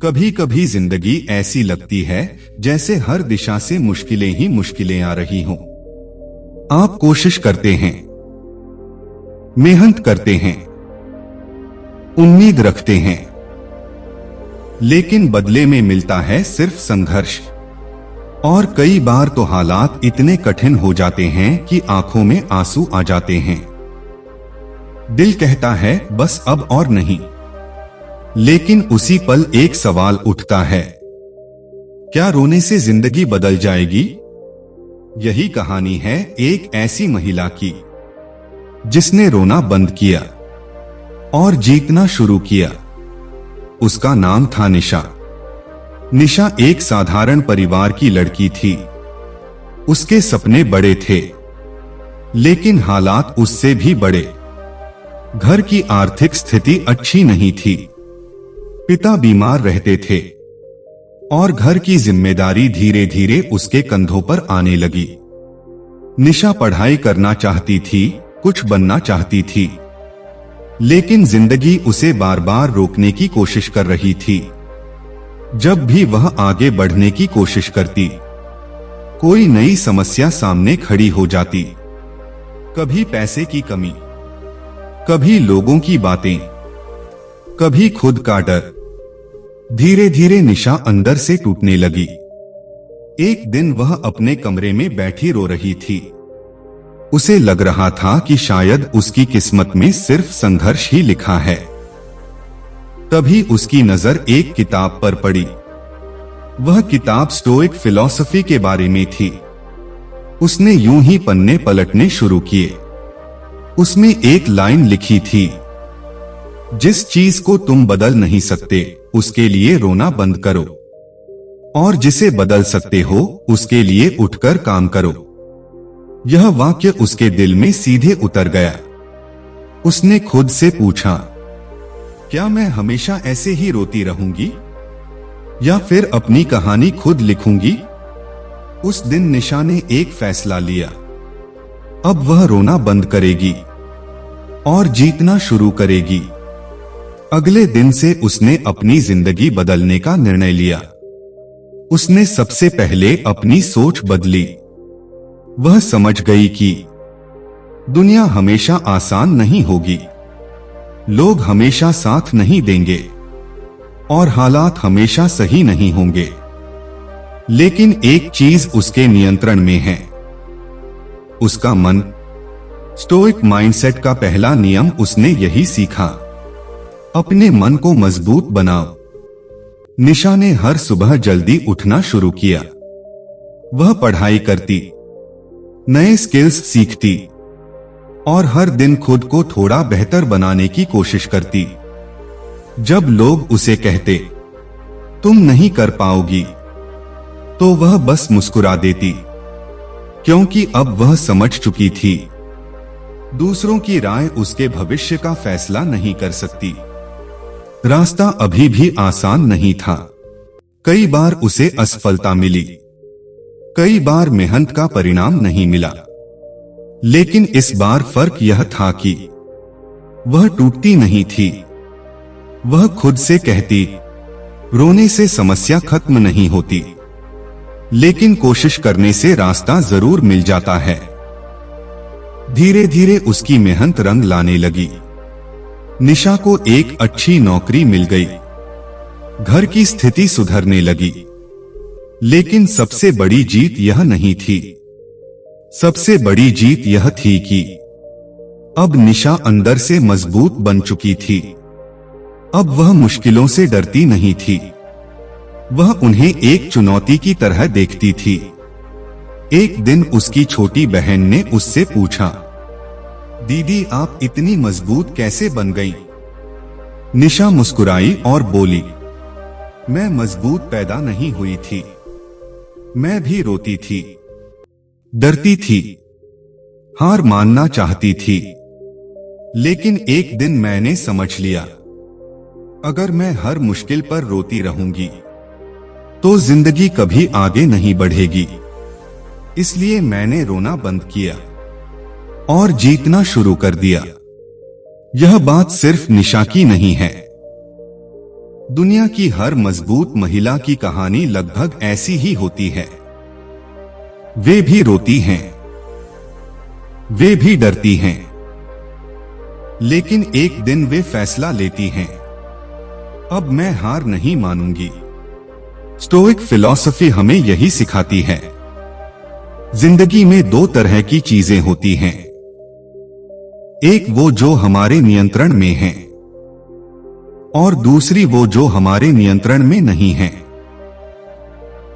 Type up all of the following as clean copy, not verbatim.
कभी कभी जिंदगी ऐसी लगती है जैसे हर दिशा से मुश्किलें ही मुश्किलें आ रही हों। आप कोशिश करते हैं, मेहनत करते हैं, उम्मीद रखते हैं, लेकिन बदले में मिलता है सिर्फ संघर्ष। और कई बार तो हालात इतने कठिन हो जाते हैं कि आंखों में आंसू आ जाते हैं। दिल कहता है बस अब और नहीं, लेकिन उसी पल एक सवाल उठता है, क्या रोने से जिंदगी बदल जाएगी? यही कहानी है एक ऐसी महिला की जिसने रोना बंद किया और जीतना शुरू किया। उसका नाम था निशा। निशा एक साधारण परिवार की लड़की थी। उसके सपने बड़े थे, लेकिन हालात उससे भी बड़े। घर की आर्थिक स्थिति अच्छी नहीं थी। पिता बीमार रहते थे और घर की जिम्मेदारी धीरे धीरे उसके कंधों पर आने लगी। निशा पढ़ाई करना चाहती थी, कुछ बनना चाहती थी, लेकिन जिंदगी उसे बार बार रोकने की कोशिश कर रही थी। जब भी वह आगे बढ़ने की कोशिश करती, कोई नई समस्या सामने खड़ी हो जाती। कभी पैसे की कमी, कभी लोगों की बातें, कभी खुद का डर। धीरे धीरे निशा अंदर से टूटने लगी। एक दिन वह अपने कमरे में बैठी रो रही थी। उसे लग रहा था कि शायद उसकी किस्मत में सिर्फ संघर्ष ही लिखा है। तभी उसकी नजर एक किताब पर पड़ी। वह किताब स्टोइक फिलॉसफी के बारे में थी। उसने यूं ही पन्ने पलटने शुरू किए। उसमें एक लाइन लिखी थी, जिस चीज को तुम बदल नहीं सकते उसके लिए रोना बंद करो, और जिसे बदल सकते हो उसके लिए उठकर काम करो। यह वाक्य उसके दिल में सीधे उतर गया। उसने खुद से पूछा, क्या मैं हमेशा ऐसे ही रोती रहूंगी या फिर अपनी कहानी खुद लिखूंगी? उस दिन निशा ने एक फैसला लिया। अब वह रोना बंद करेगी और जीतना शुरू करेगी। अगले दिन से उसने अपनी जिंदगी बदलने का निर्णय लिया। उसने सबसे पहले अपनी सोच बदली। वह समझ गई कि दुनिया हमेशा आसान नहीं होगी, लोग हमेशा साथ नहीं देंगे और हालात हमेशा सही नहीं होंगे, लेकिन एक चीज उसके नियंत्रण में है, उसका मन। स्टोइक माइंडसेट का पहला नियम उसने यही सीखा, अपने मन को मजबूत बनाओ। निशा ने हर सुबह जल्दी उठना शुरू किया। वह पढ़ाई करती, नए स्किल्स सीखती और हर दिन खुद को थोड़ा बेहतर बनाने की कोशिश करती। जब लोग उसे कहते, तुम नहीं कर पाओगी, तो वह बस मुस्कुरा देती, क्योंकि अब वह समझ चुकी थी, दूसरों की राय उसके भविष्य का फैसला नहीं कर सकती। रास्ता अभी भी आसान नहीं था। कई बार उसे असफलता मिली, कई बार मेहनत का परिणाम नहीं मिला, लेकिन इस बार फर्क यह था कि वह टूटती नहीं थी। वह खुद से कहती, रोने से समस्या खत्म नहीं होती, लेकिन कोशिश करने से रास्ता जरूर मिल जाता है। धीरे धीरे उसकी मेहनत रंग लाने लगी। निशा को एक अच्छी नौकरी मिल गई, घर की स्थिति सुधरने लगी। लेकिन सबसे बड़ी जीत यह नहीं थी। सबसे बड़ी जीत यह थी कि अब निशा अंदर से मजबूत बन चुकी थी। अब वह मुश्किलों से डरती नहीं थी। वह उन्हें एक चुनौती की तरह देखती थी। एक दिन उसकी छोटी बहन ने उससे पूछा, दीदी आप इतनी मजबूत कैसे बन गई? निशा मुस्कुराई और बोली, मैं मजबूत पैदा नहीं हुई थी, मैं भी रोती थी, डरती थी, हार मानना चाहती थी, लेकिन एक दिन मैंने समझ लिया, अगर मैं हर मुश्किल पर रोती रहूंगी तो जिंदगी कभी आगे नहीं बढ़ेगी। इसलिए मैंने रोना बंद किया और जीतना शुरू कर दिया। यह बात सिर्फ निशा की नहीं है, दुनिया की हर मजबूत महिला की कहानी लगभग ऐसी ही होती है। वे भी रोती हैं, वे भी डरती हैं, लेकिन एक दिन वे फैसला लेती हैं, अब मैं हार नहीं मानूंगी। स्टोइक फिलॉसफी हमें यही सिखाती है। जिंदगी में दो तरह की चीजें होती हैं, एक वो जो हमारे नियंत्रण में है और दूसरी वो जो हमारे नियंत्रण में नहीं है।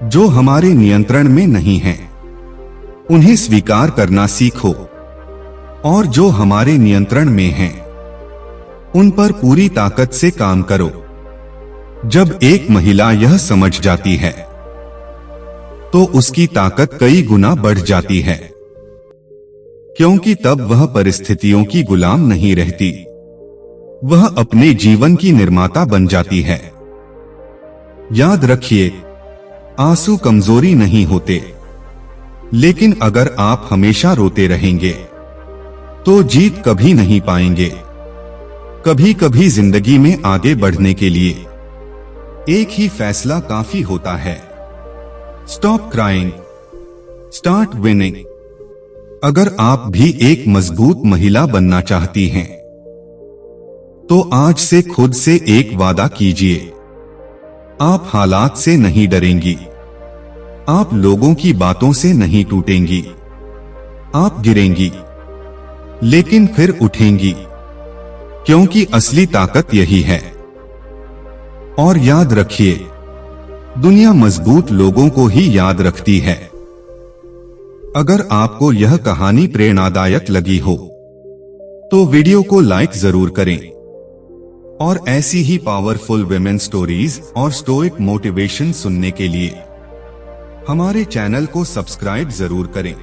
जो हमारे नियंत्रण में नहीं है उन्हें स्वीकार करना सीखो और जो हमारे नियंत्रण में हैं उन पर पूरी ताकत से काम करो। जब एक महिला यह समझ जाती है तो उसकी ताकत कई गुना बढ़ जाती है, क्योंकि तब वह परिस्थितियों की गुलाम नहीं रहती, वह अपने जीवन की निर्माता बन जाती है। याद रखिए, आंसू कमजोरी नहीं होते, लेकिन अगर आप हमेशा रोते रहेंगे तो जीत कभी नहीं पाएंगे। कभी कभी जिंदगी में आगे बढ़ने के लिए एक ही फैसला काफी होता है। Stop crying, start winning. अगर आप भी एक मजबूत महिला बनना चाहती हैं, तो आज से खुद से एक वादा कीजिए। आप हालात से नहीं डरेंगी, आप लोगों की बातों से नहीं टूटेंगी। आप गिरेंगी, लेकिन फिर उठेंगी, क्योंकि असली ताकत यही है। और याद रखिए, दुनिया मजबूत लोगों को ही याद रखती है। अगर आपको यह कहानी प्रेरणादायक लगी हो तो वीडियो को लाइक जरूर करें और ऐसी ही पावरफुल वुमेन स्टोरीज और स्टोइक मोटिवेशन सुनने के लिए हमारे चैनल को सब्सक्राइब जरूर करें।